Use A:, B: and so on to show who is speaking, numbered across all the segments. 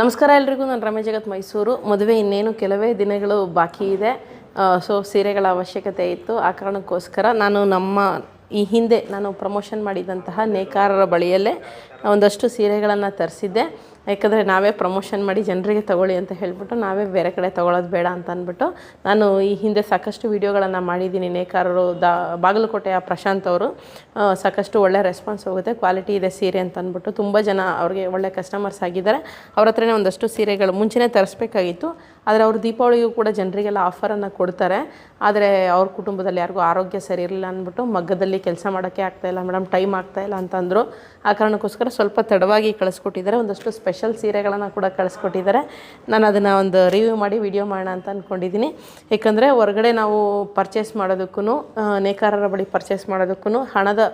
A: ನಮಸ್ಕಾರ ಎಲ್ರಿಗೂ. ನಾನು ರಮೇಶ್ ಜಗತ್ ಮೈಸೂರು. ಮದುವೆ ಇನ್ನೇನು ಕೆಲವೇ ದಿನಗಳು ಬಾಕಿ ಇದೆ. ಸೊ ಸೀರೆಗಳ ಅವಶ್ಯಕತೆ ಇತ್ತು. ಆ ಕಾರಣಕ್ಕೋಸ್ಕರ ಈ ಹಿಂದೆ ನಾನು ಪ್ರಮೋಷನ್ ಮಾಡಿದಂತಹ ನೇಕಾರರ ಬಳಿಯಲ್ಲೇ ಒಂದಷ್ಟು ಸೀರೆಗಳನ್ನು ತರಿಸಿದ್ದೆ. ಯಾಕಂದರೆ ನಾವೇ ಪ್ರಮೋಷನ್ ಮಾಡಿ ಜನರಿಗೆ ತಗೊಳ್ಳಿ ಅಂತ ಹೇಳಿಬಿಟ್ಟು ನಾವೇ ಬೇರೆ ಕಡೆ ತೊಗೊಳ್ಳೋದು ಬೇಡ ಅಂತ ಅಂದ್ಬಿಟ್ಟು ನಾನು ಈ ಹಿಂದೆ ಸಾಕಷ್ಟು ವೀಡಿಯೋಗಳನ್ನು ಮಾಡಿದ್ದೀನಿ. ನೇಕಾರರು ಬಾಗಲಕೋಟೆಯ ಪ್ರಶಾಂತ್ ಅವರು ಸಾಕಷ್ಟು ಒಳ್ಳೆ ರೆಸ್ಪಾನ್ಸ್ ಹೋಗುತ್ತೆ, ಕ್ವಾಲಿಟಿ ಇದೆ ಸೀರೆ ಅಂತ ಅಂದ್ಬಿಟ್ಟು ತುಂಬ ಜನ ಅವ್ರಿಗೆ ಒಳ್ಳೆ ಕಸ್ಟಮರ್ಸ್ ಆಗಿದ್ದಾರೆ. ಅವ್ರ ಹತ್ರನೇ ಒಂದಷ್ಟು ಸೀರೆಗಳು ಮುಂಚೆನೇ ತರಿಸ್ಬೇಕಾಗಿತ್ತು. ಆದರೆ ಅವರು ದೀಪಾವಳಿಗೂ ಕೂಡ ಜನರಿಗೆಲ್ಲ ಆಫರನ್ನು ಕೊಡ್ತಾರೆ. ಆದರೆ ಅವ್ರ ಕುಟುಂಬದಲ್ಲಿ ಯಾರಿಗೂ ಆರೋಗ್ಯ ಸರಿ ಇರಲಿಲ್ಲ ಅಂದ್ಬಿಟ್ಟು ಮಗ್ಗದಲ್ಲಿ ಕೆಲಸ ಮಾಡೋಕ್ಕೆ ಆಗ್ತಾಯಿಲ್ಲ ಮೇಡಮ್, ಟೈಮ್ ಆಗ್ತಾಯಿಲ್ಲ ಅಂತಂದರು. ಆ ಕಾರಣಕ್ಕೋಸ್ಕರ ಸ್ವಲ್ಪ ತಡವಾಗಿ ಕಳಿಸ್ಕೊಟ್ಟಿದ್ದಾರೆ. ಒಂದಷ್ಟು ಸ್ಪೆಷಲ್ ಸೀರೆಗಳನ್ನು ಕೂಡ ಕಳಿಸ್ಕೊಟ್ಟಿದ್ದಾರೆ. ನಾನು ಅದನ್ನು ಒಂದು ರಿವ್ಯೂ ಮಾಡಿ ವಿಡಿಯೋ ಮಾಡೋಣ ಅಂತ ಅಂದ್ಕೊಂಡಿದ್ದೀನಿ. ಏಕೆಂದರೆ ಹೊರಗಡೆ ನಾವು ಪರ್ಚೇಸ್ ಮಾಡೋದಕ್ಕೂ ನೇಕಾರರ ಬಳಿ ಪರ್ಚೇಸ್ ಮಾಡೋದಕ್ಕೂ ಹಣದ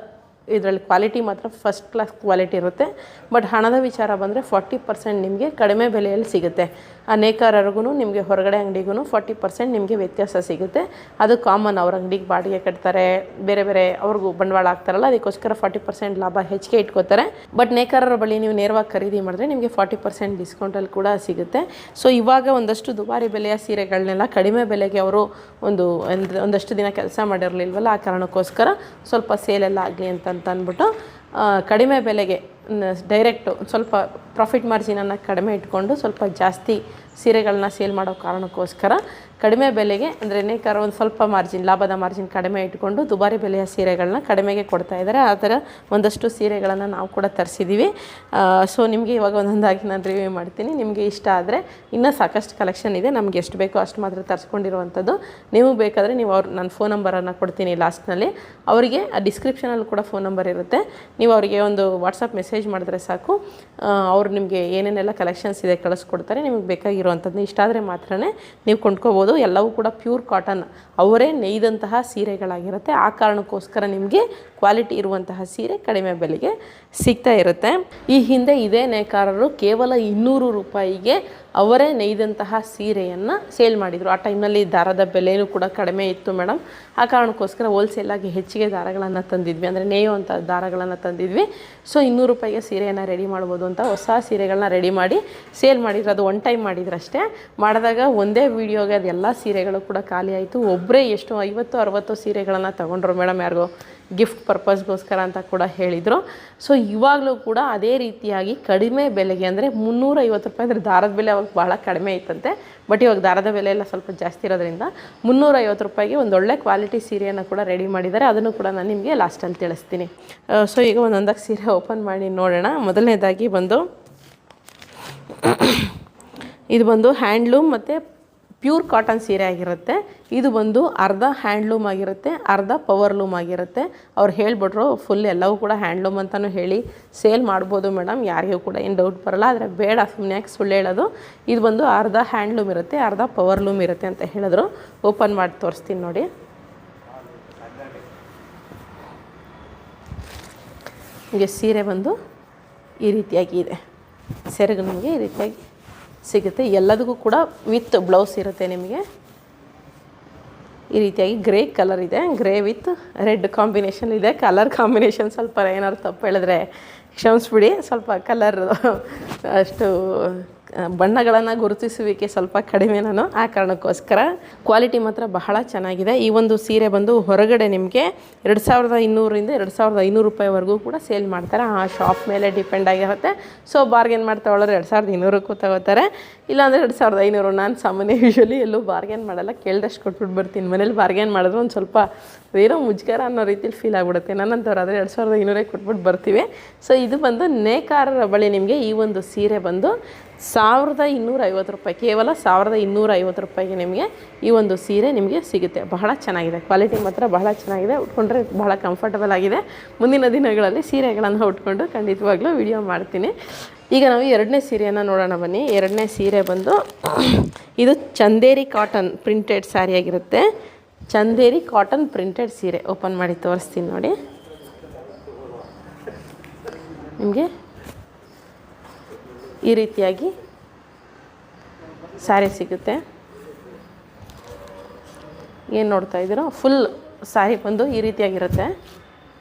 A: ಇದರಲ್ಲಿ ಕ್ವಾಲಿಟಿ ಮಾತ್ರ ಫಸ್ಟ್ ಕ್ಲಾಸ್ ಕ್ವಾಲಿಟಿ ಇರುತ್ತೆ. ಬಟ್ ಹಣದ ವಿಚಾರ ಬಂದರೆ 40% ನಿಮಗೆ ಕಡಿಮೆ ಬೆಲೆಯಲ್ಲಿ ಸಿಗುತ್ತೆ. ಆ ನೇಕಾರರಿಗೂ ನಿಮಗೆ ಹೊರಗಡೆ ಅಂಗಡಿಗೂ 40% ನಿಮಗೆ ವ್ಯತ್ಯಾಸ ಸಿಗುತ್ತೆ. ಅದು ಕಾಮನ್. ಅವ್ರ ಅಂಗಡಿಗೆ ಬಾಡಿಗೆ ಕಟ್ತಾರೆ, ಬೇರೆ ಬೇರೆ ಅವ್ರಿಗೂ ಬಂಡವಾಳ ಆಗ್ತಾರಲ್ಲ, ಅದಕ್ಕೋಸ್ಕರ 40% ಲಾಭ ಹೆಚ್ಚಿಗೆ ಇಟ್ಕೋತಾರೆ. ಬಟ್ ನೇಕಾರರ ಬಳಿ ನೀವು ನೇರವಾಗಿ ಖರೀದಿ ಮಾಡಿದ್ರೆ ನಿಮಗೆ 40% ಡಿಸ್ಕೌಂಟಲ್ಲಿ ಕೂಡ ಸಿಗುತ್ತೆ. ಸೊ ಇವಾಗ ಒಂದಷ್ಟು ದುಬಾರಿ ಬೆಲೆಯ ಸೀರೆಗಳನ್ನೆಲ್ಲ ಕಡಿಮೆ ಬೆಲೆಗೆ ಅವರು ಒಂದಷ್ಟು ದಿನ ಕೆಲಸ ಮಾಡಿರಲಿಲ್ವಲ್ಲ, ಆ ಕಾರಣಕ್ಕೋಸ್ಕರ ಸ್ವಲ್ಪ ಸೇಲೆಲ್ಲ ಆಗಲಿ ಅಂತ ಅಂದ್ಬಿಟ್ಟು ಕಡಿಮೆ ಬೆಲೆಗೆ ಡೈರೆಕ್ಟು ಸ್ವಲ್ಪ ಪ್ರಾಫಿಟ್ ಮಾರ್ಜಿನನ್ನು ಕಡಿಮೆ ಇಟ್ಕೊಂಡು ಸ್ವಲ್ಪ ಜಾಸ್ತಿ ಸೀರೆಗಳನ್ನ ಸೇಲ್ ಮಾಡೋ ಕಾರಣಕ್ಕೋಸ್ಕರ ಕಡಿಮೆ ಬೆಲೆಗೆ ಅಂದರೆ ನೇಕಾರ ಒಂದು ಸ್ವಲ್ಪ ಲಾಭದ ಮಾರ್ಜಿನ್ ಕಡಿಮೆ ಇಟ್ಕೊಂಡು ದುಬಾರಿ ಬೆಲೆಯ ಸೀರೆಗಳನ್ನ ಕಡಿಮೆಗೆ ಕೊಡ್ತಾ ಇದ್ದಾರೆ. ಆ ಥರ ಒಂದಷ್ಟು ಸೀರೆಗಳನ್ನು ನಾವು ಕೂಡ ತರಿಸಿದ್ದೀವಿ. ಸೊ ನಿಮಗೆ ಇವಾಗ ಒಂದೊಂದಾಗಿ ನಾನು ರಿವ್ಯೂ ಮಾಡ್ತೀನಿ. ನಿಮಗೆ ಇಷ್ಟ ಆದರೆ ಇನ್ನೂ ಸಾಕಷ್ಟು ಕಲೆಕ್ಷನ್ ಇದೆ. ನಮಗೆ ಎಷ್ಟು ಬೇಕೋ ಅಷ್ಟು ಮಾತ್ರ ತರಿಸ್ಕೊಂಡಿರುವಂಥದ್ದು. ನೀವು ಬೇಕಾದರೆ ನೀವು ನನ್ನ ಫೋನ್ ನಂಬರನ್ನು ಕೊಡ್ತೀನಿ ಲಾಸ್ಟ್ನಲ್ಲಿ. ಅವರಿಗೆ ಡಿಸ್ಕ್ರಿಪ್ಷನಲ್ಲಿ ಕೂಡ ಫೋನ್ ನಂಬರ್ ಇರುತ್ತೆ. ನೀವು ಅವರಿಗೆ ಒಂದು ವಾಟ್ಸಪ್ ಮೆಸೇಜ್ ಮಾಡಿದ್ರೆ ಸಾಕು, ಅವ್ರು ನಿಮಗೆ ಏನೇನೆಲ್ಲ ಕಲೆಕ್ಷನ್ಸ್ ಇದೆ ಕಳಿಸ್ಕೊಡ್ತಾರೆ. ನಿಮಗೆ ಬೇಕಾಗಿರುವಂಥದ್ದು ಇಷ್ಟ ಆದರೆ ಮಾತ್ರ ನೀವು ಕೊಂಡ್ಕೋಬೋದು. ಎಲ್ಲವೂ ಕೂಡ ಪ್ಯೂರ್ ಕಾಟನ್, ಅವರೇ ನೇಯ್ದಂತಹ ಸೀರೆಗಳಾಗಿರುತ್ತೆ. ಆ ಕಾರಣಕ್ಕೋಸ್ಕರ ನಿಮಗೆ ಕ್ವಾಲಿಟಿ ಇರುವಂತಹ ಸೀರೆ ಕಡಿಮೆ ಬೆಲೆಗೆ ಸಿಗ್ತಾ ಇರುತ್ತೆ. ಈ ಹಿಂದೆ ಇದೇ ನೇಕಾರರು ಕೇವಲ 200 ರೂಪಾಯಿಗೆ ಅವರೇ ನೇಯ್ದಂತಹ ಸೀರೆಯನ್ನು ಸೇಲ್ ಮಾಡಿದರು. ಆ ಟೈಮ್ನಲ್ಲಿ ದಾರದ ಬೆಲೆಯೂ ಕೂಡ ಕಡಿಮೆ ಇತ್ತು ಮೇಡಮ್. ಆ ಕಾರಣಕ್ಕೋಸ್ಕರ ಹೋಲ್ಸೇಲಾಗಿ ಹೆಚ್ಚಿಗೆ ದಾರಗಳನ್ನು ತಂದಿದ್ವಿ, ಅಂದರೆ ನೇಯುವಂಥ ದಾರಗಳನ್ನು ತಂದಿದ್ವಿ. ಸೊ 200 ರೂಪಾಯಿಗೆ ಸೀರೆಯನ್ನು ರೆಡಿ ಮಾಡ್ಬೋದು ಅಂತ ಹೊಸ ಸೀರೆಗಳನ್ನ ರೆಡಿ ಮಾಡಿ ಸೇಲ್ ಮಾಡಿದ್ರು. ಅದು ಒನ್ ಟೈಮ್ ಮಾಡಿದ್ರಷ್ಟೇ. ಮಾಡಿದಾಗ ಒಂದೇ ವೀಡಿಯೋಗೆ ಅದೆಲ್ಲ ಸೀರೆಗಳು ಕೂಡ ಖಾಲಿ ಆಯಿತು. ಒಬ್ಬರೇ ಎಷ್ಟು 50-60 ಸೀರೆಗಳನ್ನು ತೊಗೊಂಡ್ರು ಮೇಡಮ್, ಯಾರಿಗೋ ಗಿಫ್ಟ್ ಪರ್ಪಸ್ಗೋಸ್ಕರ ಅಂತ ಕೂಡ ಹೇಳಿದರು. ಸೊ ಇವಾಗಲೂ ಕೂಡ ಅದೇ ರೀತಿಯಾಗಿ ಕಡಿಮೆ ಬೆಲೆಗೆ, ಅಂದರೆ 350 ರೂಪಾಯಿ, ಅಂದರೆ ದಾರದ ಬೆಲೆ ಅವಾಗ ಭಾಳ ಕಡಿಮೆ ಇತ್ತಂತೆ. ಬಟ್ ಇವಾಗ ದಾರದ ಬೆಲೆ ಎಲ್ಲ ಸ್ವಲ್ಪ ಜಾಸ್ತಿ ಇರೋದ್ರಿಂದ 350 ರೂಪಾಯಿಗೆ ಒಂದೊಳ್ಳೆ ಕ್ವಾಲಿಟಿ ಸೀರೆಯನ್ನು ಕೂಡ ರೆಡಿ ಮಾಡಿದ್ದಾರೆ. ಅದನ್ನು ಕೂಡ ನಾನು ನಿಮಗೆ ಲಾಸ್ಟಲ್ಲಿ ತಿಳಿಸ್ತೀನಿ. ಸೊ ಈಗ ಒಂದೊಂದಾಗಿ ಸೀರೆ ಓಪನ್ ಮಾಡಿ ನೋಡೋಣ. ಮೊದಲನೇದಾಗಿ ಇದು ಬಂದು ಹ್ಯಾಂಡ್ಲೂಮ್ ಮತ್ತು ಪ್ಯೂರ್ ಕಾಟನ್ ಸೀರೆ ಆಗಿರುತ್ತೆ. ಇದು ಬಂದು ಅರ್ಧ ಹ್ಯಾಂಡ್ಲೂಮ್ ಆಗಿರುತ್ತೆ, ಅರ್ಧ ಪವರ್ಲೂಮ್ ಆಗಿರುತ್ತೆ. ಅವ್ರು ಹೇಳಿಬಿಟ್ರು ಫುಲ್ ಎಲ್ಲವೂ ಕೂಡ ಹ್ಯಾಂಡ್ಲೂಮ್ ಅಂತಲೂ ಹೇಳಿ ಸೇಲ್ ಮಾಡ್ಬೋದು ಮೇಡಮ್, ಯಾರಿಗೂ ಕೂಡ ಏನು ಡೌಟ್ ಬರೋಲ್ಲ. ಆದರೆ ಬೇಡ, ಸುಮ್ಮನೆ ಯಾಕೆ ಸುಳ್ಳು ಹೇಳೋದು. ಇದು ಬಂದು ಅರ್ಧ ಹ್ಯಾಂಡ್ಲೂಮ್ ಇರುತ್ತೆ, ಅರ್ಧ ಪವರ್ಲೂಮ್ ಇರುತ್ತೆ ಅಂತ ಹೇಳಿದ್ರು. ಓಪನ್ ಮಾಡಿ ತೋರಿಸ್ತೀನಿ ನೋಡಿ. ನಿಮಗೆ ಸೀರೆ ಬಂದು ಈ ರೀತಿಯಾಗಿ ಇದೆ. ಸೆರಗು ನಿಮಗೆ ಈ ರೀತಿಯಾಗಿ ಸಿಗುತ್ತೆ. ಎಲ್ಲದಕ್ಕೂ ಕೂಡ ವಿತ್ ಬ್ಲೌಸ್ ಇರುತ್ತೆ. ನಿಮಗೆ ಈ ರೀತಿಯಾಗಿ ಗ್ರೇ ಕಲರ್ ಇದೆ, ಗ್ರೇ ವಿತ್ ರೆಡ್ ಕಾಂಬಿನೇಷನ್ ಇದೆ. ಕಲರ್ ಕಾಂಬಿನೇಷನ್ ಸ್ವಲ್ಪ ಏನಾದ್ರು ತಪ್ಪು ಹೇಳಿದ್ರೆ ಕ್ಷಮಿಸ್ಬಿಡಿ. ಸ್ವಲ್ಪ ಕಲರ್ ಅಷ್ಟು ಬಣ್ಣಗಳನ್ನು ಗುರುತಿಸುವಿಕೆ ಸ್ವಲ್ಪ ಕಡಿಮೆ ನಾನು, ಆ ಕಾರಣಕ್ಕೋಸ್ಕರ. ಕ್ವಾಲಿಟಿ ಮಾತ್ರ ಬಹಳ ಚೆನ್ನಾಗಿದೆ. ಈ ಒಂದು ಸೀರೆ ಬಂದು ಹೊರಗಡೆ ನಿಮಗೆ 2200ರಿಂದ 2500 ರೂಪಾಯಿವರೆಗೂ ಕೂಡ ಸೇಲ್ ಮಾಡ್ತಾರೆ. ಆ ಶಾಪ್ ಮೇಲೆ ಡಿಪೆಂಡ್ ಆಗಿರುತ್ತೆ. ಸೊ ಬಾರ್ಗೇನ್ ಮಾಡಿ ತೊಗೊಳ್ಳೋರು 2200ಕ್ಕೂ ತಗೋತಾರೆ, ಇಲ್ಲಾಂದರೆ 2500. ನಾನು ಸಾಮಾನ್ಯ ಯೂಶ್ವಲಿ ಎಲ್ಲೂ ಬಾರ್ಗೇನ್ ಮಾಡಲ್ಲ, ಕೇಳಿದಷ್ಟು ಕೊಟ್ಬಿಟ್ಟು ಬರ್ತೀನಿ. ಮನೇಲಿ ಬಾರ್ಗೇನ್ ಮಾಡಿದ್ರೆ ಒಂದು ಸ್ವಲ್ಪ ಏನೋ ಮುಜುಗರ ಅನ್ನೋ ರೀತಿಲಿ ಫೀಲ್ ಆಗಿಬಿಡುತ್ತೆ. ನನ್ನಂಥವ್ರಾದರೆ 2500 ಕೊಟ್ಬಿಟ್ಟು ಬರ್ತೀವಿ. ಸೊ ಇದು ಬಂದು ನೇಕಾರರ ಬಳಿ ನಿಮಗೆ ಈ ಒಂದು ಸೀರೆ ಬಂದು 1250 ರೂಪಾಯಿ, ಕೇವಲ 1250 ರೂಪಾಯಿಗೆ ನಿಮಗೆ ಈ ಒಂದು ಸೀರೆ ನಿಮಗೆ ಸಿಗುತ್ತೆ. ಬಹಳ ಚೆನ್ನಾಗಿದೆ, ಕ್ವಾಲಿಟಿ ಮಾತ್ರ ಬಹಳ ಚೆನ್ನಾಗಿದೆ. ಉಟ್ಕೊಂಡ್ರೆ ಬಹಳ ಕಂಫರ್ಟಬಲ್ ಆಗಿದೆ. ಮುಂದಿನ ದಿನಗಳಲ್ಲಿ ಸೀರೆಗಳನ್ನು ಉಟ್ಕೊಂಡು ಖಂಡಿತವಾಗ್ಲೂ ವಿಡಿಯೋ ಮಾಡ್ತೀನಿ. ಈಗ ನಾವು ಎರಡನೇ ಸೀರೆಯನ್ನು ನೋಡೋಣ ಬನ್ನಿ. ಎರಡನೇ ಸೀರೆ ಬಂದು ಇದು ಚಂದೇರಿ ಕಾಟನ್ ಪ್ರಿಂಟೆಡ್ ಸ್ಯಾರಿ ಆಗಿರುತ್ತೆ. ಚಂದೇರಿ ಕಾಟನ್ ಪ್ರಿಂಟೆಡ್ ಸೀರೆ ಓಪನ್ ಮಾಡಿ ತೋರಿಸ್ತೀನಿ ನೋಡಿ. ನಿಮಗೆ ಈ ರೀತಿಯಾಗಿ ಸ್ಯಾರಿ ಸಿಗುತ್ತೆ. ಏನು ನೋಡ್ತಾ ಇದ್ದೀರೋ ಫುಲ್ ಸ್ಯಾರಿ ಬಂದು ಈ ರೀತಿಯಾಗಿರುತ್ತೆ.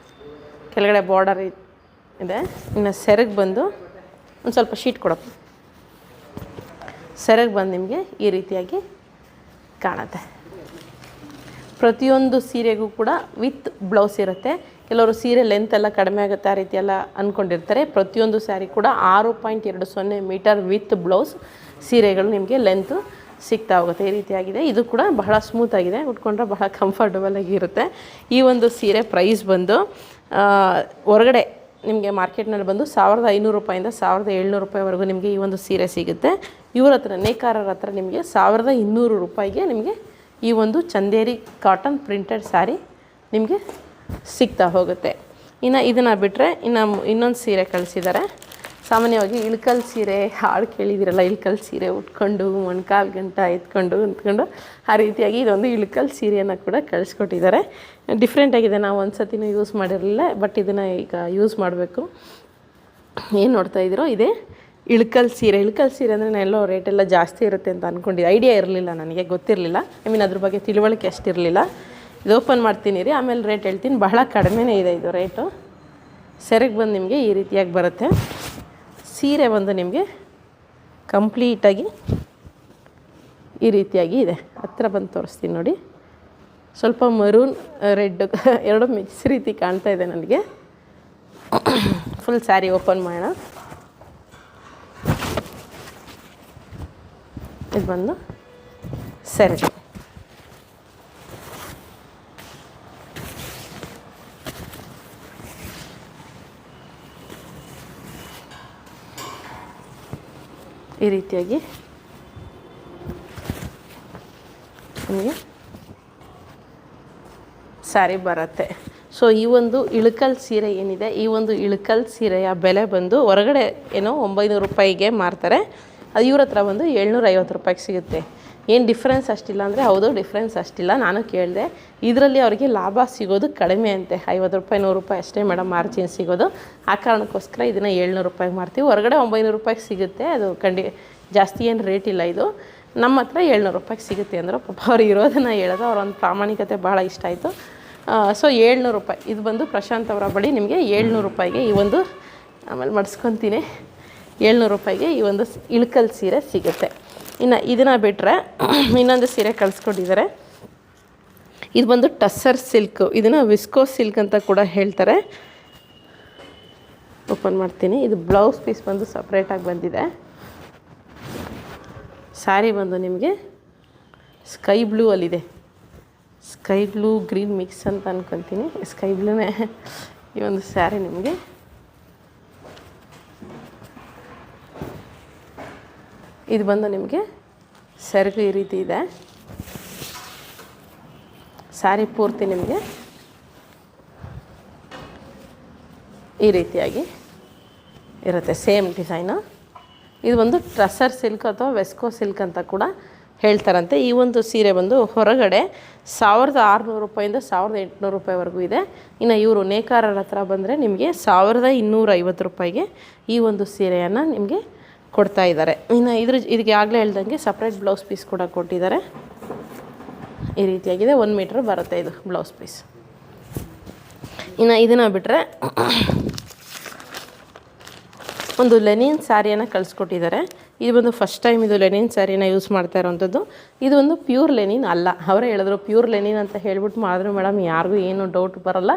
A: ಕೆಳಗಡೆ ಬಾರ್ಡರ್ ಇದೆ. ಇನ್ನು ಸೆರಗು ಬಂದು ಒಂದು ಸ್ವಲ್ಪ ಶೀಟ್ ಕೊಡಪ್ಪ. ಸೆರಗು ಬಂದು ನಿಮಗೆ ಈ ರೀತಿಯಾಗಿ ಕಾಣುತ್ತೆ. ಪ್ರತಿಯೊಂದು ಸೀರೆಗೂ ಕೂಡ ವಿತ್ ಬ್ಲೌಸ್ ಇರುತ್ತೆ. ಕೆಲವರು ಸೀರೆ ಲೆಂತ್ ಎಲ್ಲ ಕಡಿಮೆ ಆಗುತ್ತೆ ಆ ರೀತಿ ಎಲ್ಲ ಅಂದ್ಕೊಂಡಿರ್ತಾರೆ. ಪ್ರತಿಯೊಂದು ಸ್ಯಾರಿ ಕೂಡ 6.20 ಮೀಟರ್ ವಿತ್ ಬ್ಲೌಸ್ ಸೀರೆಗಳು ನಿಮಗೆ ಲೆಂತು ಸಿಗ್ತಾ ಹೋಗುತ್ತೆ. ಈ ರೀತಿಯಾಗಿದೆ. ಇದು ಕೂಡ ಬಹಳ ಸ್ಮೂತಾಗಿದೆ, ಉಟ್ಕೊಂಡ್ರೆ ಬಹಳ ಕಂಫರ್ಟಬಲ್ ಆಗಿರುತ್ತೆ. ಈ ಒಂದು ಸೀರೆ ಪ್ರೈಸ್ ಬಂದು ಹೊರಗಡೆ ನಿಮಗೆ ಮಾರ್ಕೆಟ್ನಲ್ಲಿ ಬಂದು 1500 ರೂಪಾಯಿಂದ 1700 ರೂಪಾಯಿವರೆಗೂ ನಿಮಗೆ ಈ ಒಂದು ಸೀರೆ ಸಿಗುತ್ತೆ. ಇವ್ರ ಹತ್ರ ನೇಕಾರರ ಹತ್ರ ನಿಮಗೆ 1200 ರೂಪಾಯಿಗೆ ನಿಮಗೆ ಈ ಒಂದು ಚಂದೇರಿ ಕಾಟನ್ ಪ್ರಿಂಟೆಡ್ ಸ್ಯಾರಿ ನಿಮಗೆ ಸಿಗ್ತಾ ಹೋಗುತ್ತೆ. ಇನ್ನು ಇದನ್ನು ಬಿಟ್ಟರೆ ಇನ್ನೊಂದು ಸೀರೆ ಕಳಿಸಿದ್ದಾರೆ. ಸಾಮಾನ್ಯವಾಗಿ ಇಳ್ಕಲ್ ಸೀರೆ ಹಾಡು ಕೇಳಿದಿರಲ್ಲ, ಇಳ್ಕಲ್ ಸೀರೆ ಉಟ್ಕೊಂಡು ಮೊಣಕಾಲು ಗಂಟ ಎತ್ಕೊಂಡು ಅಂದ್ಕೊಂಡು ಆ ರೀತಿಯಾಗಿ ಇದೊಂದು ಇಳ್ಕಲ್ ಸೀರೆಯನ್ನು ಕೂಡ ಕಳಿಸ್ಕೊಟ್ಟಿದ್ದಾರೆ. ಡಿಫ್ರೆಂಟಾಗಿದೆ. ನಾವು ಒಂದು ಸತಿನೂ ಯೂಸ್ ಮಾಡಿರಲಿಲ್ಲ, ಬಟ್ ಇದನ್ನು ಈಗ ಯೂಸ್ ಮಾಡಬೇಕು. ಏನು ನೋಡ್ತಾ ಇದ್ದೀರೋ ಇದೇ ಇಳ್ಕಲ್ ಸೀರೆ. ಇಳ್ಕಲ್ ಸೀರೆ ಅಂದರೆ ಎಲ್ಲೋ ರೇಟೆಲ್ಲ ಜಾಸ್ತಿ ಇರುತ್ತೆ ಅಂತ ಅಂದ್ಕೊಂಡಿದ್ದೆ. ಐಡಿಯಾ ಇರಲಿಲ್ಲ, ನನಗೆ ಗೊತ್ತಿರಲಿಲ್ಲ. ಅದ್ರ ಬಗ್ಗೆ ತಿಳುವಳಿಕೆ ಅಷ್ಟಿರಲಿಲ್ಲ. ಇದು ಓಪನ್ ಮಾಡ್ತೀನಿ ರೀ, ಆಮೇಲೆ ರೇಟ್ ಹೇಳ್ತೀನಿ. ಬಹಳ ಕಡಿಮೆನೇ ಇದೆ ಇದು ರೇಟು. ಸೆರಗು ಬಂದು ನಿಮಗೆ ಈ ರೀತಿಯಾಗಿ ಬರುತ್ತೆ. ಸೀರೆ ಬಂದು ನಿಮಗೆ ಕಂಪ್ಲೀಟಾಗಿ ಈ ರೀತಿಯಾಗಿ ಇದೆ. ಹತ್ತಿರ ಬಂದು ತೋರಿಸ್ತೀನಿ ನೋಡಿ. ಸ್ವಲ್ಪ ಮರೂನ್ ರೆಡ್ ಎರಡು ಮಿಕ್ಸ್ ರೀತಿ ಕಾಣ್ತಾ ಇದೆ ನನಗೆ. ಫುಲ್ ಸ್ಯಾರಿ ಓಪನ್ ಮಾಡೋಣ. ಇದು ಬಂದು ಸೆರಗು. ಈ ರೀತಿಯಾಗಿ ನಿಮಗೆ ಸ್ಯಾರಿ ಬರುತ್ತೆ. ಸೊ ಈ ಒಂದು ಇಳ್ಕಲ್ ಸೀರೆ ಏನಿದೆ, ಈ ಒಂದು ಇಳ್ಕಲ್ ಸೀರೆಯ ಬೆಲೆ ಬಂದು ಹೊರಗಡೆ ಏನೋ 900 ರೂಪಾಯಿಗೆ ಮಾರ್ತಾರೆ. ಅದು ಇವ್ರ ಹತ್ರ ಬಂದು 750 ರೂಪಾಯಿಗೆ ಸಿಗುತ್ತೆ. ಏನು ಡಿಫ್ರೆನ್ಸ್ ಅಷ್ಟಿಲ್ಲ ಅಂದರೆ ಹೌದು, ಡಿಫ್ರೆನ್ಸ್ ಅಷ್ಟಿಲ್ಲ. ನಾನು ಕೇಳಿದೆ, ಇದರಲ್ಲಿ ಅವರಿಗೆ ಲಾಭ ಸಿಗೋದು ಕಡಿಮೆ ಅಂತೆ. 50 ರೂಪಾಯಿ 100 ರೂಪಾಯಿ ಅಷ್ಟೇ ಮೇಡಮ್ ಮಾರ್ಜಿನ್ ಸಿಗೋದು. ಆ ಕಾರಣಕ್ಕೋಸ್ಕರ ಇದನ್ನು 700 ರೂಪಾಯಿಗೆ ಮಾರ್ತೀವಿ. ಹೊರಗಡೆ 900 ರೂಪಾಯಿಗೆ ಸಿಗುತ್ತೆ. ಅದು ಜಾಸ್ತಿ ಏನು ರೇಟ್ ಇಲ್ಲ. ಇದು ನಮ್ಮ ಹತ್ರ 700 ರೂಪಾಯಿಗೆ ಸಿಗುತ್ತೆ ಅಂದರು. ಪಾಪ ಅವ್ರು ಇರೋದನ್ನು ಹೇಳೋದು, ಅವ್ರ ಒಂದು ಪ್ರಾಮಾಣಿಕತೆ ಭಾಳ ಇಷ್ಟ ಆಯಿತು. ಸೊ 700 ರೂಪಾಯಿ ಇದು ಬಂದು ಪ್ರಶಾಂತ್ ಅವರ ಬಳಿ ನಿಮಗೆ 700 ರೂಪಾಯಿಗೆ ಈ ಒಂದು, ಆಮೇಲೆ ಮಡ್ಸ್ಕೊತೀನಿ, 700 ರೂಪಾಯಿಗೆ ಈ ಒಂದು ಇಳ್ಕಲ್ ಸೀರೆ ಸಿಗುತ್ತೆ. ಇನ್ನು ಇದನ್ನು ಬಿಟ್ಟರೆ ಇನ್ನೊಂದು ಸೀರೆ ಕಳಿಸ್ಕೊಟ್ಟಿದ್ದಾರೆ. ಇದು ಬಂದು ಟಸ್ಸರ್ ಸಿಲ್ಕು. ಇದನ್ನು ವಿಸ್ಕೋಸ್ ಸಿಲ್ಕ್ ಅಂತ ಕೂಡ ಹೇಳ್ತಾರೆ. ಓಪನ್ ಮಾಡ್ತೀನಿ. ಇದು ಬ್ಲೌಸ್ ಪೀಸ್ ಬಂದು ಸಪ್ರೇಟಾಗಿ ಬಂದಿದೆ. ಸ್ಯಾರಿ ಬಂದು ನಿಮಗೆ ಸ್ಕೈ ಬ್ಲೂ ಅಲ್ಲಿದೆ. ಸ್ಕೈ ಬ್ಲೂ ಗ್ರೀನ್ ಮಿಕ್ಸ್ ಅಂತ ಅಂದ್ಕೊತೀನಿ. ಸ್ಕೈ ಬ್ಲೂನೇ ಈ ಒಂದು ಸ್ಯಾರಿ ನಿಮಗೆ. ಇದು ಬಂದು ನಿಮಗೆ ಸೆರಗು ಈ ರೀತಿ ಇದೆ. ಸ್ಯಾರಿ ಪೂರ್ತಿ ನಿಮಗೆ ಈ ರೀತಿಯಾಗಿ ಇರುತ್ತೆ, ಸೇಮ್ ಡಿಸೈನು. ಇದು ಒಂದು ಟ್ರಸರ್ ಸಿಲ್ಕ್ ಅಥವಾ ವೆಸ್ಕೋ ಸಿಲ್ಕ್ ಅಂತ ಕೂಡ ಹೇಳ್ತಾರಂತೆ. ಈ ಒಂದು ಸೀರೆ ಬಂದು ಹೊರಗಡೆ 1600 ರೂಪಾಯಿಂದ 1800 ರೂಪಾಯಿವರೆಗೂ ಇದೆ. ಇನ್ನು ಇವರು ನೇಕಾರರ ಹತ್ರ ಬಂದರೆ ನಿಮಗೆ 1250 ರೂಪಾಯಿಗೆ ಈ ಒಂದು ಸೀರೆಯನ್ನು ನಿಮಗೆ ಕೊಡ್ತಾ ಇದ್ದಾರೆ. ಇನ್ನು ಇದಕ್ಕೆ ಆಗಲೇ ಹೇಳ್ದಂಗೆ ಸಪ್ರೇಟ್ ಬ್ಲೌಸ್ ಪೀಸ್ ಕೂಡ ಕೊಟ್ಟಿದ್ದಾರೆ. ಈ ರೀತಿಯಾಗಿದೆ. 1 ಮೀಟ್ರ್ ಬರುತ್ತೆ ಇದು ಬ್ಲೌಸ್ ಪೀಸ್. ಇನ್ನು ಇದನ್ನು ಬಿಟ್ಟರೆ ಒಂದು ಲೆನಿನ್ ಸ್ಯಾರಿಯನ್ನು ಕಳಿಸ್ಕೊಟ್ಟಿದ್ದಾರೆ. ಇದು ಬಂದು ಫಸ್ಟ್ ಟೈಮ್ ಇದು ಲೆನಿನ್ ಸ್ಯಾರಿನ ಯೂಸ್ ಮಾಡ್ತಾ ಇರೋವಂಥದ್ದು. ಇದು ಒಂದು ಪ್ಯೂರ್ ಲೆನಿನ್ ಅಲ್ಲ. ಅವರೇ ಹೇಳಿದ್ರು ಪ್ಯೂರ್ ಲೆನಿನ್ ಅಂತ ಹೇಳ್ಬಿಟ್ಟು ಮಾಡಿದ್ರು ಮೇಡಮ್, ಯಾರಿಗೂ ಏನು ಡೌಟ್ ಬರೋಲ್ಲ.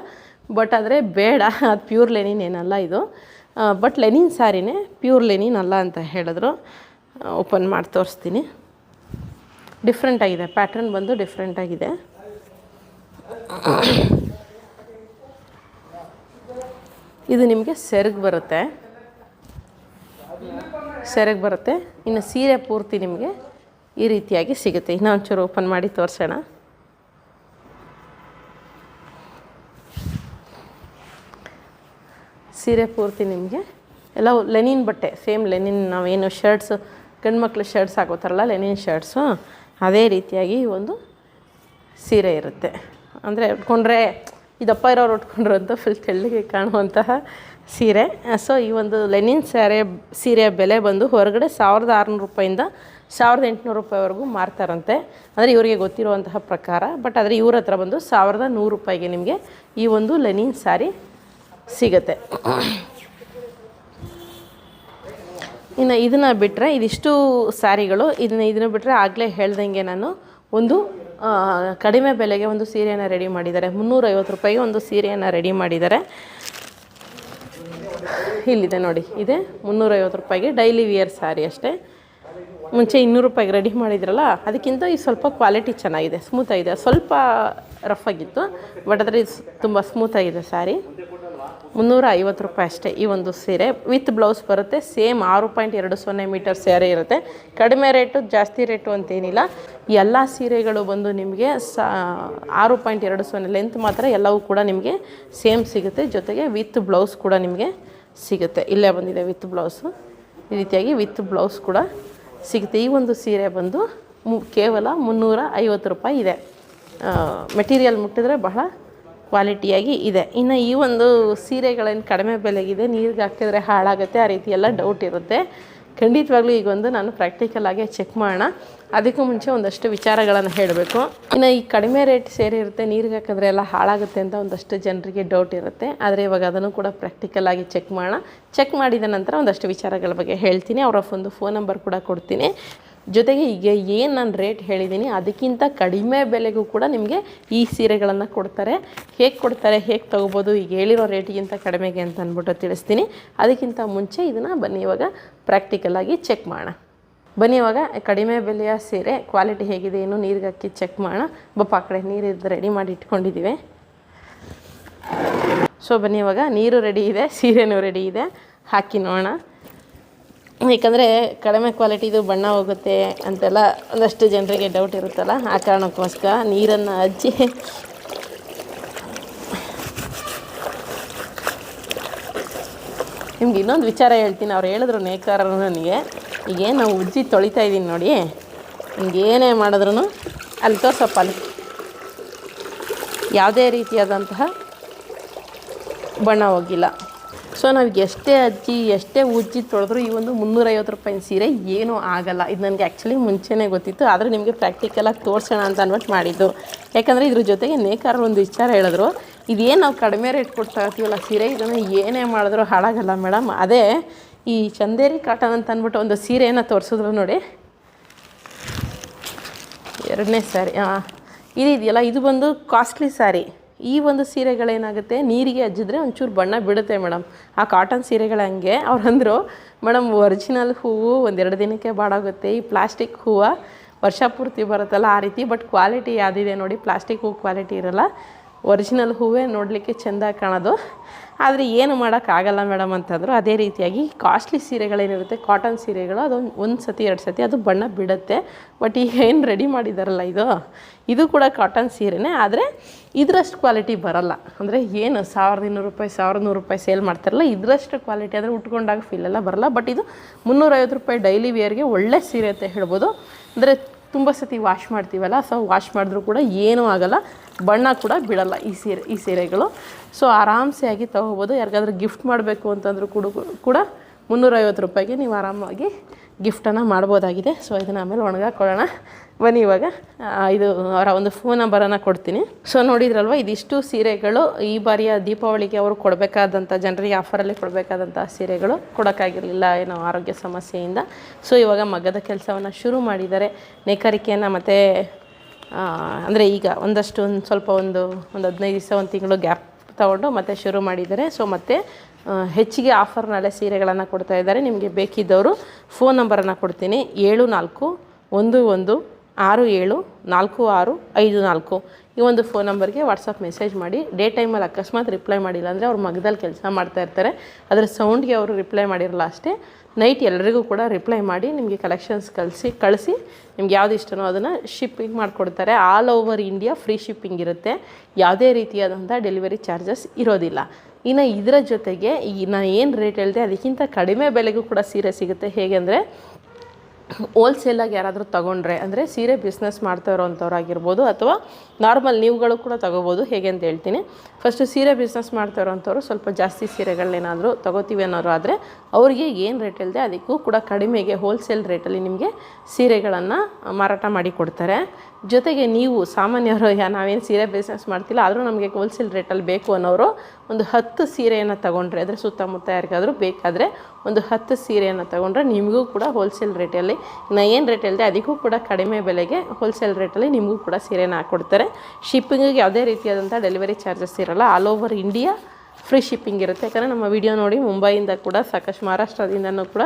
A: ಬಟ್ ಆದರೆ ಬೇಡ, ಅದು ಪ್ಯೂರ್ ಲೆನಿನ್ ಏನಲ್ಲ ಇದು. ಬಟ್ ಲೆನಿನ್ ಸ್ಯಾರಿನೇ, ಪ್ಯೂರ್ ಲೆನಿನ್ ಅಲ್ಲ ಅಂತ ಹೇಳಿದ್ರು. ಓಪನ್ ಮಾಡಿ ತೋರಿಸ್ತೀನಿ. ಡಿಫ್ರೆಂಟಾಗಿದೆ, ಪ್ಯಾಟ್ರನ್ ಬಂದು ಡಿಫ್ರೆಂಟಾಗಿದೆ. ಇದು ನಿಮಗೆ ಸೆರಗು ಬರುತ್ತೆ. ಇನ್ನು ಸೀರೆ ಪೂರ್ತಿ ನಿಮಗೆ ಈ ರೀತಿಯಾಗಿ ಸಿಗುತ್ತೆ. ಇನ್ನೂ ಒಂಚೂರು ಓಪನ್ ಮಾಡಿ ತೋರಿಸೋಣ. ಸೀರೆ ಪೂರ್ತಿ ನಿಮಗೆ ಎಲ್ಲ ಲೆನಿನ್ ಬಟ್ಟೆ, ಸೇಮ್ ಲೆನಿನ್, ನಾವೇನು ಶರ್ಟ್ಸ್ ಗಂಡು ಮಕ್ಳು ಶರ್ಟ್ಸ್ ಹಾಕೋತಾರಲ್ಲ ಲೆನಿನ್ ಶರ್ಟ್ಸು, ಅದೇ ರೀತಿಯಾಗಿ ಒಂದು ಸೀರೆ ಇರುತ್ತೆ. ಅಂದರೆ ಉಟ್ಕೊಂಡ್ರೆ ಇದಪ್ಪ ಇರೋರು ಉಟ್ಕೊಂಡ್ರು ಅಂತ ಫುಲ್ ತೆಳ್ಳಗೆ ಕಾಣುವಂತಹ ಸೀರೆ. ಸೊ ಈ ಒಂದು ಲೆನಿನ್ ಸೀರೆಯ ಬೆಲೆ ಬಂದು ಹೊರಗಡೆ 1600 ರೂಪಾಯಿಂದ 1800 ರೂಪಾಯಿವರೆಗೂ ಮಾರ್ತಾರಂತೆ. ಅಂದರೆ ಇವರಿಗೆ ಗೊತ್ತಿರುವಂತಹ ಪ್ರಕಾರ. ಬಟ್ ಆದರೆ ಇವ್ರ ಹತ್ರ ಬಂದು 1100 ರೂಪಾಯಿಗೆ ನಿಮಗೆ ಈ ಒಂದು ಲೆನಿನ್ ಸ್ಯಾರಿ ಸಿಗುತ್ತೆ. ಇನ್ನು ಇದನ್ನು ಬಿಟ್ಟರೆ ಇದಿಷ್ಟು ಸ್ಯಾರಿಗಳು. ಇದನ್ನು ಬಿಟ್ಟರೆ ಆಗಲೇ ಹೇಳ್ದಂಗೆ ನಾನು ಒಂದು ಕಡಿಮೆ ಬೆಲೆಗೆ ಒಂದು ಸೀರೆಯನ್ನು ರೆಡಿ ಮಾಡಿದ್ದಾರೆ. 350 ರೂಪಾಯಿಗೆ ಒಂದು ಸೀರೆಯನ್ನು ರೆಡಿ ಮಾಡಿದ್ದಾರೆ. ಇಲ್ಲಿದೆ ನೋಡಿ, ಇದೆ 350 ರೂಪಾಯಿಗೆ ಡೈಲಿ ವಿಯರ್ ಸ್ಯಾರಿ ಅಷ್ಟೇ. ಮುಂಚೆ 200 ರೂಪಾಯಿಗೆ ರೆಡಿ ಮಾಡಿದ್ರಲ್ಲ, ಅದಕ್ಕಿಂತ ಈ ಸ್ವಲ್ಪ ಕ್ವಾಲಿಟಿ ಚೆನ್ನಾಗಿದೆ, ಸ್ಮೂತಾಗಿದೆ. ಸ್ವಲ್ಪ ರಫ್ ಆಗಿತ್ತು, ಬಟ್ ಆದರೆ ಇದು ತುಂಬ ಸ್ಮೂತಾಗಿದೆ ಸ್ಯಾರಿ. 350 ರೂಪಾಯಿ ಅಷ್ಟೇ ಈ ಒಂದು ಸೀರೆ. ವಿತ್ ಬ್ಲೌಸ್ ಬರುತ್ತೆ. ಸೇಮ್ 6.20 ಮೀಟರ್ ಸ್ಯಾರಿ ಇರುತ್ತೆ. ಕಡಿಮೆ ರೇಟು ಜಾಸ್ತಿ ರೇಟು ಅಂತೇನಿಲ್ಲ. ಎಲ್ಲ ಸೀರೆಗಳು ಬಂದು ನಿಮಗೆ 6.20 ಲೆಂತ್ ಮಾತ್ರ ಎಲ್ಲವೂ ಕೂಡ ನಿಮಗೆ ಸೇಮ್ ಸಿಗುತ್ತೆ. ಜೊತೆಗೆ ವಿತ್ ಬ್ಲೌಸ್ ಕೂಡ ನಿಮಗೆ ಸಿಗುತ್ತೆ. ಇಲ್ಲೇ ಬಂದಿದೆ ವಿತ್ ಬ್ಲೌಸು. ಈ ರೀತಿಯಾಗಿ ವಿತ್ ಬ್ಲೌಸ್ ಕೂಡ ಸಿಗುತ್ತೆ. ಈ ಒಂದು ಸೀರೆ ಬಂದು ಕೇವಲ 350 ರೂಪಾಯಿ ಇದೆ. ಮೆಟೀರಿಯಲ್ ಮುಟ್ಟಿದ್ರೆ ಬಹಳ ಕ್ವಾಲಿಟಿಯಾಗಿ ಇದೆ. ಇನ್ನು ಈ ಒಂದು ಸೀರೆಗಳೇನು ಕಡಿಮೆ ಬೆಲೆಗಿದೆ, ನೀರಿಗೆ ಹಾಕಿದ್ರೆ ಹಾಳಾಗುತ್ತೆ, ಆ ರೀತಿ ಎಲ್ಲ ಡೌಟ್ ಇರುತ್ತೆ. ಖಂಡಿತವಾಗ್ಲೂ ಈಗ ಒಂದು ನಾನು ಪ್ರಾಕ್ಟಿಕಲಾಗಿ ಚೆಕ್ ಮಾಡೋಣ. ಅದಕ್ಕೂ ಮುಂಚೆ ಒಂದಷ್ಟು ವಿಚಾರಗಳನ್ನು ಹೇಳಬೇಕು. ಇನ್ನು ಈ ಕಡಿಮೆ ರೇಟ್ ಸೀರೆ ಇರುತ್ತೆ, ನೀರಿಗೆ ಹಾಕಿದ್ರೆ ಎಲ್ಲ ಹಾಳಾಗುತ್ತೆ ಅಂತ ಒಂದಷ್ಟು ಜನರಿಗೆ ಡೌಟ್ ಇರುತ್ತೆ. ಆದರೆ ಇವಾಗ ಅದನ್ನು ಕೂಡ ಪ್ರಾಕ್ಟಿಕಲಾಗಿ ಚೆಕ್ ಮಾಡೋಣ. ಚೆಕ್ ಮಾಡಿದ ನಂತರ ಒಂದಷ್ಟು ವಿಚಾರಗಳ ಬಗ್ಗೆ ಹೇಳ್ತೀನಿ. ಅವರ ಒಂದು ಫೋನ್ ನಂಬರ್ ಕೂಡ ಕೊಡ್ತೀನಿ. ಜೊತೆಗೆ ಈಗ ಏನು ನಾನು ರೇಟ್ ಹೇಳಿದ್ದೀನಿ ಅದಕ್ಕಿಂತ ಕಡಿಮೆ ಬೆಲೆಗೂ ಕೂಡ ನಿಮಗೆ ಈ ಸೀರೆಗಳನ್ನು ಕೊಡ್ತಾರೆ. ಹೇಗೆ ಕೊಡ್ತಾರೆ, ಹೇಗೆ ತೊಗೋಬೋದು, ಈಗ ಹೇಳಿರೋ ರೇಟಿಗಿಂತ ಕಡಿಮೆಗೆ ಅಂತ ಅಂದ್ಬಿಟ್ಟು ತಿಳಿಸ್ತೀನಿ. ಅದಕ್ಕಿಂತ ಮುಂಚೆ ಇದನ್ನು ಬನ್ನಿ ಇವಾಗ ಪ್ರಾಕ್ಟಿಕಲಾಗಿ ಚೆಕ್ ಮಾಡೋಣ. ಬನ್ನಿ ಇವಾಗ ಕಡಿಮೆ ಬೆಲೆಯ ಸೀರೆ ಕ್ವಾಲಿಟಿ ಹೇಗಿದೆ ಏನು ನೀರಿಗೆ ಹಾಕಿ ಚೆಕ್ ಮಾಡೋಣ. ಬಪ್ಪ ಆ ಕಡೆ ನೀರಿದ್ದು ರೆಡಿ ಮಾಡಿ ಇಟ್ಕೊಂಡಿದ್ದೀವಿ. ಸೊ ಬನ್ನಿ ಇವಾಗ ನೀರು ರೆಡಿ ಇದೆ, ಸೀರೆನೂ ರೆಡಿ ಇದೆ, ಹಾಕಿ ನೋಡೋಣ. ಏಕೆಂದರೆ ಕಡಿಮೆ ಕ್ವಾಲಿಟಿದು ಬಣ್ಣ ಹೋಗುತ್ತೆ ಅಂತೆಲ್ಲ ಒಂದಷ್ಟು ಜನರಿಗೆ ಡೌಟ್ ಇರುತ್ತಲ್ಲ, ಆ ಕಾರಣಕ್ಕೋಸ್ಕರ ನೀರನ್ನು ಹಚ್ಚಿ ನಿಮ್ಗೆ ಇನ್ನೊಂದು ವಿಚಾರ ಹೇಳ್ತೀನಿ. ಅವ್ರು ಹೇಳಿದ್ರು ನೇಕಾರರು ನನಗೆ, ಈಗೇನು ನಾವು ಉಜ್ಜಿ ತೊಳಿತಾ ಇದ್ದೀನಿ ನೋಡಿ, ಹಿಂಗೇನೇ ಮಾಡಿದ್ರು ಅಲ್ಲಿ ತೋರ್ಸಪ್ಪ, ಅಲ್ಲಿ ಯಾವುದೇ ರೀತಿಯಾದಂತಹ ಬಣ್ಣ ಹೋಗಿಲ್ಲ. ಸೊ ನಾವು ಎಷ್ಟೇ ಎಷ್ಟೇ ಉಜ್ಜಿ ತೊಳೆದ್ರೂ ಈ ಒಂದು 350 ರೂಪಾಯಿ ಸೀರೆ ಏನೂ ಆಗಲ್ಲ. ಇದು ನನಗೆ ಆ್ಯಕ್ಚುಲಿ ಮುಂಚೆನೇ ಗೊತ್ತಿತ್ತು, ಆದರೆ ನಿಮಗೆ ಪ್ರಾಕ್ಟಿಕಲಾಗಿ ತೋರಿಸೋಣ ಅಂತ ಅಂದ್ಬಿಟ್ಟು ಮಾಡಿದ್ದು. ಯಾಕಂದರೆ ಇದ್ರ ಜೊತೆಗೆ ನೇಕಾರರು ಒಂದು ವಿಚಾರ ಹೇಳಿದ್ರು, ಇದೇನು ನಾವು ಕಡಿಮೆ ರೇಟ್ ಕೊಡ್ತಾ ಇರ್ತೀವಲ್ಲ ಸೀರೆ, ಇದನ್ನು ಏನೇ ಮಾಡಿದ್ರು ಹಾಳಾಗಲ್ಲ ಮೇಡಮ್. ಅದೇ ಈ ಚಂದೇರಿ ಕಾಟನ್ ಅಂತ ಅಂದ್ಬಿಟ್ಟು ಒಂದು ಸೀರೆಯನ್ನು ತೋರಿಸಿದ್ರು ನೋಡಿ, ಎರಡನೇ ಸ್ಯಾರಿ ಇದೆಯಲ್ಲ, ಇದು ಬಂದು ಕಾಸ್ಟ್ಲಿ ಸ್ಯಾರಿ. ಈ ಒಂದು ಸೀರೆಗಳೇನಾಗುತ್ತೆ, ನೀರಿಗೆ ಹಜ್ಜಿದ್ರೆ ಒಂಚೂರು ಬಣ್ಣ ಬಿಡುತ್ತೆ ಮೇಡಮ್. ಆ ಕಾಟನ್ ಸೀರೆಗಳು ಹಂಗೆ. ಅವ್ರು ಅಂದರು, ಮೇಡಮ್ ಒರಿಜಿನಲ್ ಹೂವು 1-2 ದಿನಕ್ಕೆ ಬಾಡಾಗುತ್ತೆ, ಈ ಪ್ಲಾಸ್ಟಿಕ್ ಹೂವು ವರ್ಷ ಪೂರ್ತಿ ಬರುತ್ತಲ್ಲ ಆ ರೀತಿ. ಬಟ್ ಕ್ವಾಲಿಟಿ ಯಾವುದಿದೆ ನೋಡಿ, ಪ್ಲಾಸ್ಟಿಕ್ ಹೂವು ಕ್ವಾಲಿಟಿ ಇರೋಲ್ಲ, ಒರಿಜಿನಲ್ ಹೂವೇ ನೋಡಲಿಕ್ಕೆ ಚೆಂದ ಕಾಣೋದು. ಆದರೆ ಏನು ಮಾಡೋಕ್ಕಾಗಲ್ಲ ಮೇಡಮ್ ಅಂತಂದರು. ಅದೇ ರೀತಿಯಾಗಿ ಕಾಸ್ಟ್ಲಿ ಸೀರೆಗಳೇನಿರುತ್ತೆ, ಕಾಟನ್ ಸೀರೆಗಳು, ಅದು ಒಂದು ಸತಿ 2 ಸತಿ ಅದು ಬಣ್ಣ ಬಿಡುತ್ತೆ. ಬಟ್ ಈಗ ಏನು ರೆಡಿ ಮಾಡಿದ್ದಾರಲ್ಲ ಇದು ಕೂಡ ಕಾಟನ್ ಸೀರೆನೇ, ಆದರೆ ಇದರಷ್ಟು ಕ್ವಾಲಿಟಿ ಬರೋಲ್ಲ. ಅಂದರೆ ಏನು 1200 ರೂಪಾಯಿ 1100 ರೂಪಾಯಿ ಸೇಲ್ ಮಾಡ್ತಾರಲ್ಲ, ಇದರಷ್ಟು ಕ್ವಾಲಿಟಿ ಅಂದರೆ ಉಟ್ಕೊಂಡಾಗ ಫೀಲೆಲ್ಲ ಬರೋಲ್ಲ. ಬಟ್ ಇದು 350 ರೂಪಾಯಿ ಡೈಲಿ ವೇರ್ಗೆ ಒಳ್ಳೆ ಸೀರೆ ಅಂತ ಹೇಳ್ಬೋದು. ಅಂದರೆ ತುಂಬ ಸತಿ ವಾಶ್ ಮಾಡ್ತೀವಲ್ಲ, ಸೊ ವಾಶ್ ಮಾಡಿದ್ರೂ ಕೂಡ ಏನೂ ಆಗೋಲ್ಲ, ಬಣ್ಣ ಕೂಡ ಬಿಡಲ್ಲ ಈ ಸೀರೆಗಳು. ಸೊ ಆರಾಮ್ಸೆ ಆಗಿ ತೊಗೋಬೋದು. ಯಾರಿಗಾದ್ರೂ ಗಿಫ್ಟ್ ಮಾಡಬೇಕು ಅಂತಂದ್ರೂ ಕೂಡ 350 ರೂಪಾಯಿಗೆ ನೀವು ಆರಾಮಾಗಿ ಗಿಫ್ಟನ್ನು ಮಾಡ್ಬೋದಾಗಿದೆ. ಸೊ ಇದನ್ನು ಆಮೇಲೆ ಒಣಗಾಕೊಳ್ಳೋಣ. ಬನ್ನಿ ಇವಾಗ ಇದು ಅವರ ಒಂದು ಫೋನ್ ನಂಬರನ್ನು ಕೊಡ್ತೀನಿ. ಸೊ ನೋಡಿದ್ರಲ್ವ, ಇದಿಷ್ಟು ಸೀರೆಗಳು ಈ ಬಾರಿಯ ದೀಪಾವಳಿಗೆ ಅವರು ಕೊಡಬೇಕಾದಂಥ ಜನರಿಗೆ ಆಫರಲ್ಲಿ ಕೊಡಬೇಕಾದಂಥ ಸೀರೆಗಳು ಕೊಡೋಕ್ಕಾಗಿರಲಿಲ್ಲ ಏನೋ ಆರೋಗ್ಯ ಸಮಸ್ಯೆಯಿಂದ. ಸೊ ಇವಾಗ ಮಗ್ಗದ ಕೆಲಸವನ್ನು ಶುರು ಮಾಡಿದ್ದಾರೆ. ನೇಕಾರಿಕೆಯನ್ನು ಮತ್ತು ಅಂದರೆ ಈಗ ಒಂದು ಸ್ವಲ್ಪ ಒಂದು 15 ದಿವಸ 1 ತಿಂಗಳು ಗ್ಯಾಪ್ ತೊಗೊಂಡು ಮತ್ತೆ ಶುರು ಮಾಡಿದ್ದಾರೆ. ಸೊ ಮತ್ತೆ ಹೆಚ್ಚಿಗೆ ಆಫರ್ನಲ್ಲೇ ಸೀರೆಗಳನ್ನು ಕೊಡ್ತಾ ಇದ್ದಾರೆ. ನಿಮಗೆ ಬೇಕಿದ್ದವರು ಫೋನ್ ನಂಬರನ್ನು ಕೊಡ್ತೀನಿ, 7411674654. ಈ ಒಂದು ಫೋನ್ ನಂಬರ್ಗೆ ವಾಟ್ಸಪ್ ಮೆಸೇಜ್ ಮಾಡಿ. ಡೇ ಟೈಮಲ್ಲಿ ಅಕಸ್ಮಾತ್ ರಿಪ್ಲೈ ಮಾಡಿಲ್ಲ ಅಂದರೆ ಅವ್ರು ಮಗದಲ್ಲಿ ಕೆಲಸ ಮಾಡ್ತಾ ಇರ್ತಾರೆ, ಅದರ ಸೌಂಡ್ಗೆ ಅವರು ರಿಪ್ಲೈ ಮಾಡಿರಲ್ಲ ಅಷ್ಟೇ. ನೈಟ್ ಎಲ್ಲರಿಗೂ ಕೂಡ ರಿಪ್ಲೈ ಮಾಡಿ ನಿಮಗೆ ಕಲೆಕ್ಷನ್ಸ್ ಕಳಿಸಿ ನಿಮ್ಗೆ ಯಾವ್ದು ಇಷ್ಟನೋ ಅದನ್ನು ಶಿಪ್ಪಿಂಗ್ ಮಾಡಿಕೊಡ್ತಾರೆ. All over India free shipping ಇರುತ್ತೆ, ಯಾವುದೇ ರೀತಿಯಾದಂಥ ಡೆಲಿವರಿ ಚಾರ್ಜಸ್ ಇರೋದಿಲ್ಲ. ಇನ್ನು ಇದರ ಜೊತೆಗೆ ಈಗ ನಾನು ಏನು ರೇಟ್ ಹೇಳಿದೆ ಅದಕ್ಕಿಂತ ಕಡಿಮೆ ಬೆಲೆಗೂ ಕೂಡ ಸೀರೆ ಸಿಗುತ್ತೆ. ಹೇಗೆ ಅಂದರೆ ಹೋಲ್ಸೇಲಾಗಿ ಯಾರಾದರೂ ತೊಗೊಂಡ್ರೆ, ಅಂದರೆ ಸೀರೆ ಬಿಸ್ನೆಸ್ ಮಾಡ್ತಾ ಇರೋವಂಥವ್ರಾಗಿರ್ಬೋದು ಅಥವಾ ನಾರ್ಮಲ್ ನೀವುಗಳು ಕೂಡ ತೊಗೋಬೋದು. ಹೇಗೆ ಅಂತ ಹೇಳ್ತೀನಿ. ಫಸ್ಟು ಸೀರೆ ಬಿಸ್ನೆಸ್ ಮಾಡ್ತಾ ಇರೋವಂಥವ್ರು ಸ್ವಲ್ಪ ಜಾಸ್ತಿ ಸೀರೆಗಳನ್ನೇನಾದರೂ ತೊಗೋತೀವಿ ಅನ್ನೋರು ಆದರೆ ಅವರಿಗೆ ಏನು ರೇಟ್ ಇಲ್ಲದೆ ಅದಕ್ಕೂ ಕೂಡ ಕಡಿಮೆಗೆ ಹೋಲ್ಸೇಲ್ ರೇಟಲ್ಲಿ ನಿಮಗೆ ಸೀರೆಗಳನ್ನು ಮಾರಾಟ ಮಾಡಿ ಕೊಡ್ತಾರೆ. ಜೊತೆಗೆ ನೀವು ಸಾಮಾನ್ಯರು ನಾವೇನು ಸೀರೆ ಬಿಸ್ನೆಸ್ ಮಾಡ್ತಿಲ್ಲ ಆದರೂ ನಮಗೆ ಹೋಲ್ಸೇಲ್ ರೇಟಲ್ಲಿ ಬೇಕು ಅನ್ನೋರು ಒಂದು 10 ಸೀರೆಯನ್ನು ತೊಗೊಂಡ್ರೆ, ಅಂದರೆ ಸುತ್ತಮುತ್ತ ಯಾರಿಗಾದರೂ ಬೇಕಾದರೆ ಒಂದು 10 ಸೀರೆಯನ್ನು ತೊಗೊಂಡ್ರೆ ನಿಮಗೂ ಕೂಡ ಹೋಲ್ಸೇಲ್ ರೇಟಲ್ಲಿ ಏನು ರೇಟ್ ಇಲ್ಲದೆ ಅದಕ್ಕೂ ಕೂಡ ಕಡಿಮೆ ಬೆಲೆಗೆ ಹೋಲ್ಸೇಲ್ ರೇಟಲ್ಲಿ ನಿಮಗೂ ಕೂಡ ಸೀರೆನ ಹಾಕ್ಕೊಡ್ತಾರೆ. ಶಿಪ್ಪಿಂಗಿಗೆ ಯಾವುದೇ ರೀತಿಯಾದಂಥ ಡೆಲಿವರಿ ಚಾರ್ಜಸ್ ಇರೋಲ್ಲ. All over India free shipping ಇರುತ್ತೆ. ಯಾಕಂದರೆ ನಮ್ಮ ವಿಡಿಯೋ ನೋಡಿ ಮುಂಬೈಯಿಂದ ಕೂಡ ಸಾಕಷ್ಟು ಮಹಾರಾಷ್ಟ್ರದಿಂದನೂ ಕೂಡ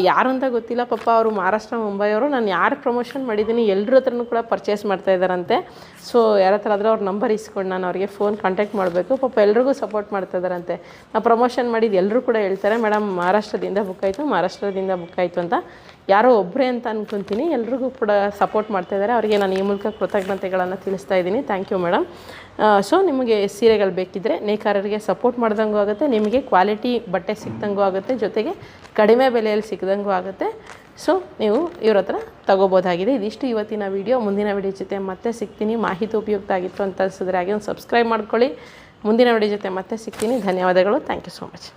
A: ಯಾರು ಅಂತ ಗೊತ್ತಿಲ್ಲ ಪಾಪ ಅವರು ಮಹಾರಾಷ್ಟ್ರ ಮುಂಬೈಯವರು, ನಾನು ಯಾರು ಪ್ರಮೋಷನ್ ಮಾಡಿದ್ದೀನಿ ಎಲ್ಲರ ಹತ್ರನೂ ಕೂಡ ಪರ್ಚೇಸ್ ಮಾಡ್ತಾ ಇದ್ದಾರಂತೆ. ಸೊ ಯಾರ ಹತ್ರ ಆದರೂ ಅವ್ರ ನಂಬರ್ ಇಸ್ಕೊಂಡು ನಾನು ಅವರಿಗೆ ಫೋನ್ ಕಾಂಟ್ಯಾಕ್ಟ್ ಮಾಡಬೇಕು. ಪಾಪ ಎಲ್ರಿಗೂ ಸಪೋರ್ಟ್ ಮಾಡ್ತಾ ಇದ್ದಾರಂತೆ. ನಾವು ಪ್ರಮೋಷನ್ ಮಾಡಿದ್ದು ಎಲ್ಲರೂ ಕೂಡ ಹೇಳ್ತಾರೆ ಮೇಡಮ್ ಮಹಾರಾಷ್ಟ್ರದಿಂದ ಬುಕ್ ಆಯಿತು ಅಂತ. ಯಾರೋ ಒಬ್ಬರೇ ಅಂತ ಅನ್ಕೊತೀನಿ, ಎಲ್ರಿಗೂ ಕೂಡ ಸಪೋರ್ಟ್ ಮಾಡ್ತಾ ಇದ್ದಾರೆ. ಅವರಿಗೆ ನಾನು ಈ ಮೂಲಕ ಕೃತಜ್ಞತೆಗಳನ್ನು ತಿಳಿಸ್ತಾ ಇದ್ದೀನಿ. Thank you madam. ಸೊ ನಿಮಗೆ ಸೀರೆಗಳು ಬೇಕಿದ್ದರೆ ನೇಕಾರರಿಗೆ ಸಪೋರ್ಟ್ ಮಾಡ್ದಂಗೂ ಆಗುತ್ತೆ, ನಿಮಗೆ ಕ್ವಾಲಿಟಿ ಬಟ್ಟೆ ಸಿಕ್ದಂಗೂ ಆಗುತ್ತೆ, ಜೊತೆಗೆ ಕಡಿಮೆ ಬೆಲೆಯಲ್ಲಿ ಸಿಕ್ದಂಗೂ ಆಗುತ್ತೆ. ಸೊ ನೀವು ಇವ್ರ ಹತ್ರ ತಗೋಬೋದಾಗಿದೆ. ಇದಿಷ್ಟು ಇವತ್ತಿನ ವಿಡಿಯೋ. ಮುಂದಿನ ವಿಡಿಯೋ ಜೊತೆ ಮತ್ತೆ ಸಿಗ್ತೀನಿ. ಮಾಹಿತಿ ಉಪಯುಕ್ತ ಆಗಿತ್ತು ಅಂತ ಅನಿಸಿದ್ರೆ ಹಾಗೆ ಒಂದು ಸಬ್ಸ್ಕ್ರೈಬ್ ಮಾಡ್ಕೊಳ್ಳಿ. ಮುಂದಿನ ವಿಡಿಯೋ ಜೊತೆ ಮತ್ತೆ ಸಿಗ್ತೀನಿ. ಧನ್ಯವಾದಗಳು. Thank you so much.